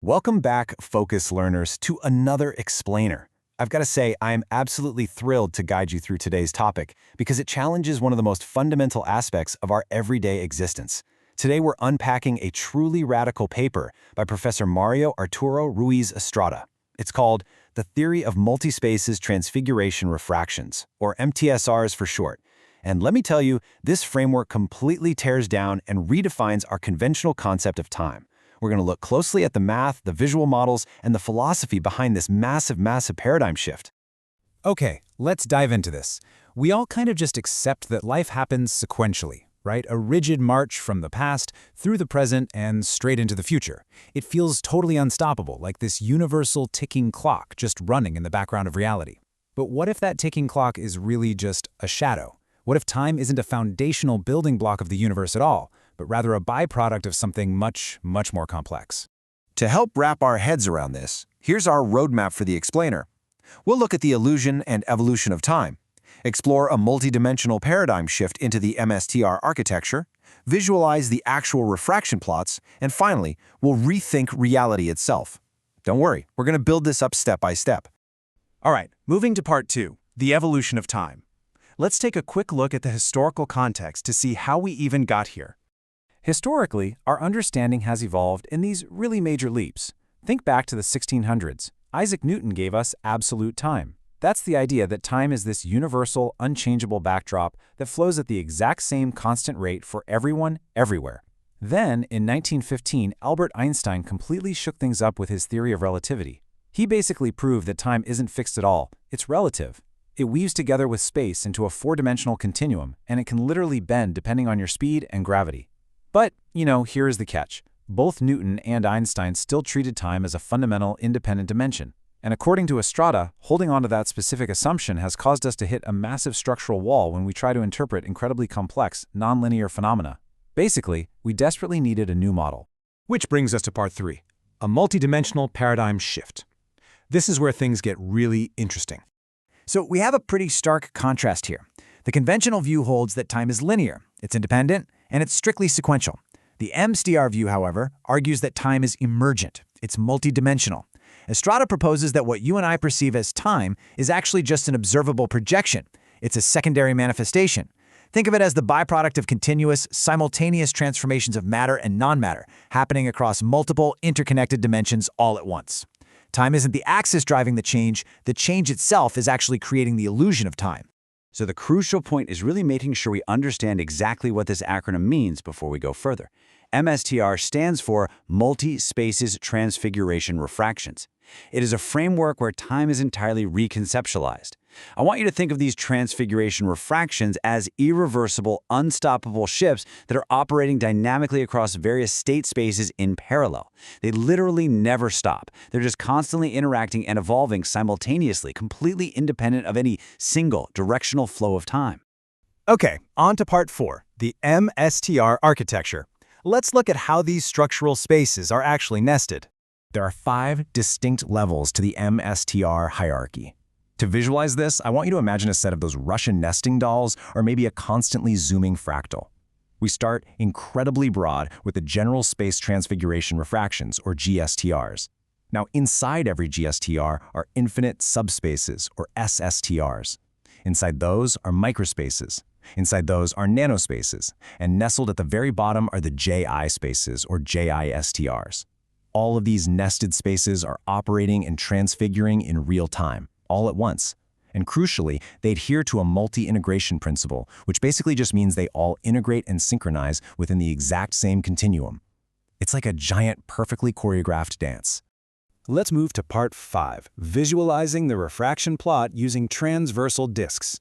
Welcome back, Focus learners, to another explainer. I've got to say, I am absolutely thrilled to guide you through today's topic because it challenges one of the most fundamental aspects of our everyday existence. Today, we're unpacking a truly radical paper by Professor Mario Arturo Ruiz Estrada. It's called The Theory of Multispaces Transfiguration Refractions, or MTSRs for short. And let me tell you, this framework completely tears down and redefines our conventional concept of time. We're going to look closely at the math, the visual models, and the philosophy behind this massive paradigm shift. Okay, let's dive into this. We all kind of just accept that life happens sequentially, right? A rigid march from the past through the present and straight into the future. It feels totally unstoppable, like this universal ticking clock just running in the background of reality. But what if that ticking clock is really just a shadow? What if time isn't a foundational building block of the universe at all, but rather a byproduct of something much more complex? To help wrap our heads around this, here's our roadmap for the explainer. We'll look at the illusion and evolution of time, explore a multidimensional paradigm shift into the MSTR architecture, visualize the actual refraction plots, and finally, we'll rethink reality itself. Don't worry, we're going to build this up step by step. All right, moving to part 2, the evolution of time. Let's take a quick look at the historical context to see how we even got here. Historically, our understanding has evolved in these really major leaps. Think back to the 1600s. Isaac Newton gave us absolute time. That's the idea that time is this universal, unchangeable backdrop that flows at the exact same constant rate for everyone, everywhere. Then, in 1915, Albert Einstein completely shook things up with his theory of relativity. He basically proved that time isn't fixed at all, it's relative. It weaves together with space into a four-dimensional continuum, and it can literally bend depending on your speed and gravity. But, here is the catch. Both Newton and Einstein still treated time as a fundamental, independent dimension. And according to Estrada, holding on to that specific assumption has caused us to hit a massive structural wall when we try to interpret incredibly complex, nonlinear phenomena. Basically, we desperately needed a new model. Which brings us to part 3, a multidimensional paradigm shift. This is where things get really interesting. So we have a pretty stark contrast here. The conventional view holds that time is linear, it's independent, and it's strictly sequential. The MSTR view, however, argues that time is emergent, it's multidimensional. Estrada proposes that what you and I perceive as time is actually just an observable projection. It's a secondary manifestation. Think of it as the byproduct of continuous, simultaneous transformations of matter and non-matter happening across multiple, interconnected dimensions all at once. Time isn't the axis driving the change itself is actually creating the illusion of time. So the crucial point is really making sure we understand exactly what this acronym means before we go further. MSTR stands for Multi-Spaces Transfiguration Refractions. It is a framework where time is entirely reconceptualized. I want you to think of these transfiguration refractions as irreversible, unstoppable shifts that are operating dynamically across various state spaces in parallel. They literally never stop. They're just constantly interacting and evolving simultaneously, completely independent of any single directional flow of time. Okay, on to part 4, the MSTR architecture. Let's look at how these structural spaces are actually nested. There are 5 distinct levels to the MSTR hierarchy. To visualize this, I want you to imagine a set of those Russian nesting dolls or maybe a constantly zooming fractal. We start incredibly broad with the general space transfiguration refractions, or GSTRs. Now, inside every GSTR are infinite subspaces, or SSTRs. Inside those are microspaces. Inside those are nanospaces. And nestled at the very bottom are the JI spaces, or JISTRs. All of these nested spaces are operating and transfiguring in real time, all at once. And crucially, they adhere to a multi-integration principle, which basically just means they all integrate and synchronize within the exact same continuum. It's like a giant, perfectly choreographed dance. Let's move to part 5, visualizing the refraction plot using transversal disks.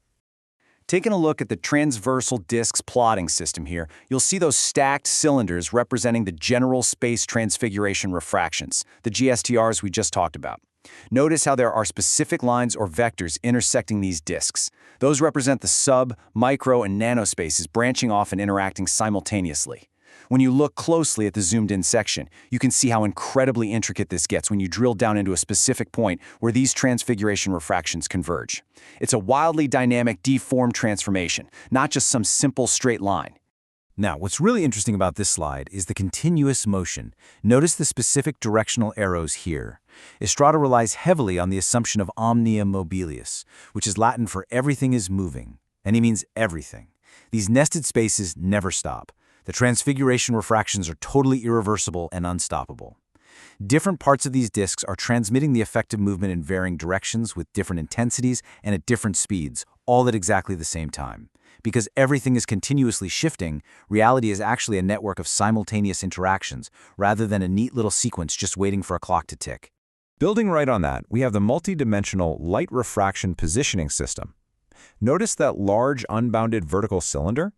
Taking a look at the transversal disks plotting system here, you'll see those stacked cylinders representing the general space transfiguration refractions, the GSTRs we just talked about. Notice how there are specific lines or vectors intersecting these disks. Those represent the sub, micro, and nanospaces branching off and interacting simultaneously. When you look closely at the zoomed-in section, you can see how incredibly intricate this gets when you drill down into a specific point where these transfiguration refractions converge. It's a wildly dynamic, deformed transformation, not just some simple straight line. Now, what's really interesting about this slide is the continuous motion. Notice the specific directional arrows here. Estrada relies heavily on the assumption of omnia mobilius, which is Latin for everything is moving, and he means everything. These nested spaces never stop. The transfiguration refractions are totally irreversible and unstoppable. Different parts of these disks are transmitting the effective movement in varying directions with different intensities and at different speeds, all at exactly the same time. Because everything is continuously shifting, reality is actually a network of simultaneous interactions, rather than a neat little sequence just waiting for a clock to tick. Building right on that, we have the multidimensional light refraction positioning system. Notice that large, unbounded vertical cylinder?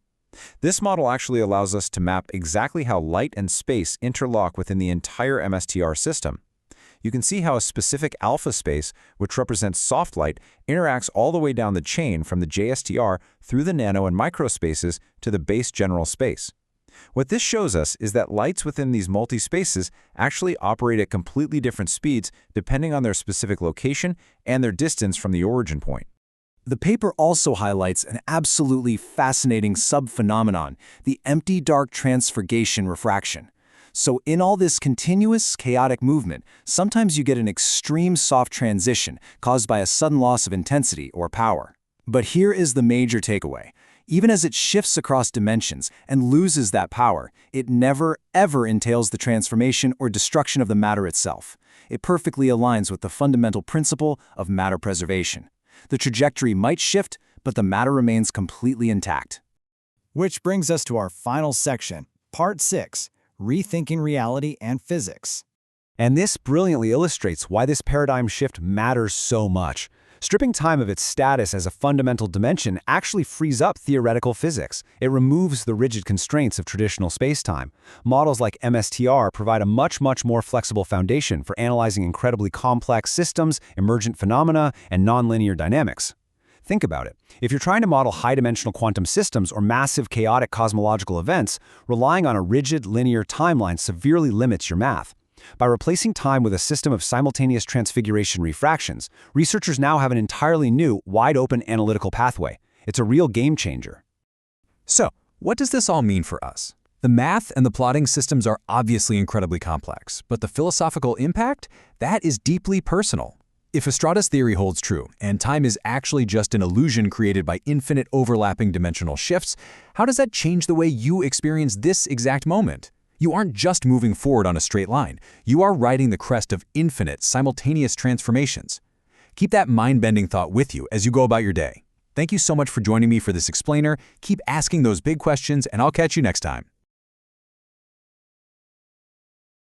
This model actually allows us to map exactly how light and space interlock within the entire MSTR system. You can see how a specific alpha space, which represents soft light, interacts all the way down the chain from the JSTR through the nano and micro spaces to the base general space. What this shows us is that lights within these multi-spaces actually operate at completely different speeds depending on their specific location and their distance from the origin point. The paper also highlights an absolutely fascinating subphenomenon, the empty dark transfiguration refraction. So in all this continuous, chaotic movement, sometimes you get an extreme soft transition caused by a sudden loss of intensity or power. But here is the major takeaway. Even as it shifts across dimensions and loses that power, it never, ever entails the transformation or destruction of the matter itself. It perfectly aligns with the fundamental principle of matter preservation. The trajectory might shift, but the matter remains completely intact. Which brings us to our final section, Part 6, Rethinking Reality and Physics. And this brilliantly illustrates why this paradigm shift matters so much. Stripping time of its status as a fundamental dimension actually frees up theoretical physics. It removes the rigid constraints of traditional spacetime. Models like MSTR provide a much more flexible foundation for analyzing incredibly complex systems, emergent phenomena, and nonlinear dynamics. Think about it. If you're trying to model high-dimensional quantum systems or massive chaotic cosmological events, relying on a rigid linear timeline severely limits your math. By replacing time with a system of simultaneous transfiguration refractions, researchers now have an entirely new, wide-open analytical pathway. It's a real game changer. So, what does this all mean for us? The math and the plotting systems are obviously incredibly complex, but the philosophical impact? That is deeply personal. If Estrada's theory holds true, and time is actually just an illusion created by infinite overlapping dimensional shifts, how does that change the way you experience this exact moment? You aren't just moving forward on a straight line. You are riding the crest of infinite, simultaneous transformations. Keep that mind-bending thought with you as you go about your day. Thank you so much for joining me for this explainer. Keep asking those big questions, and I'll catch you next time.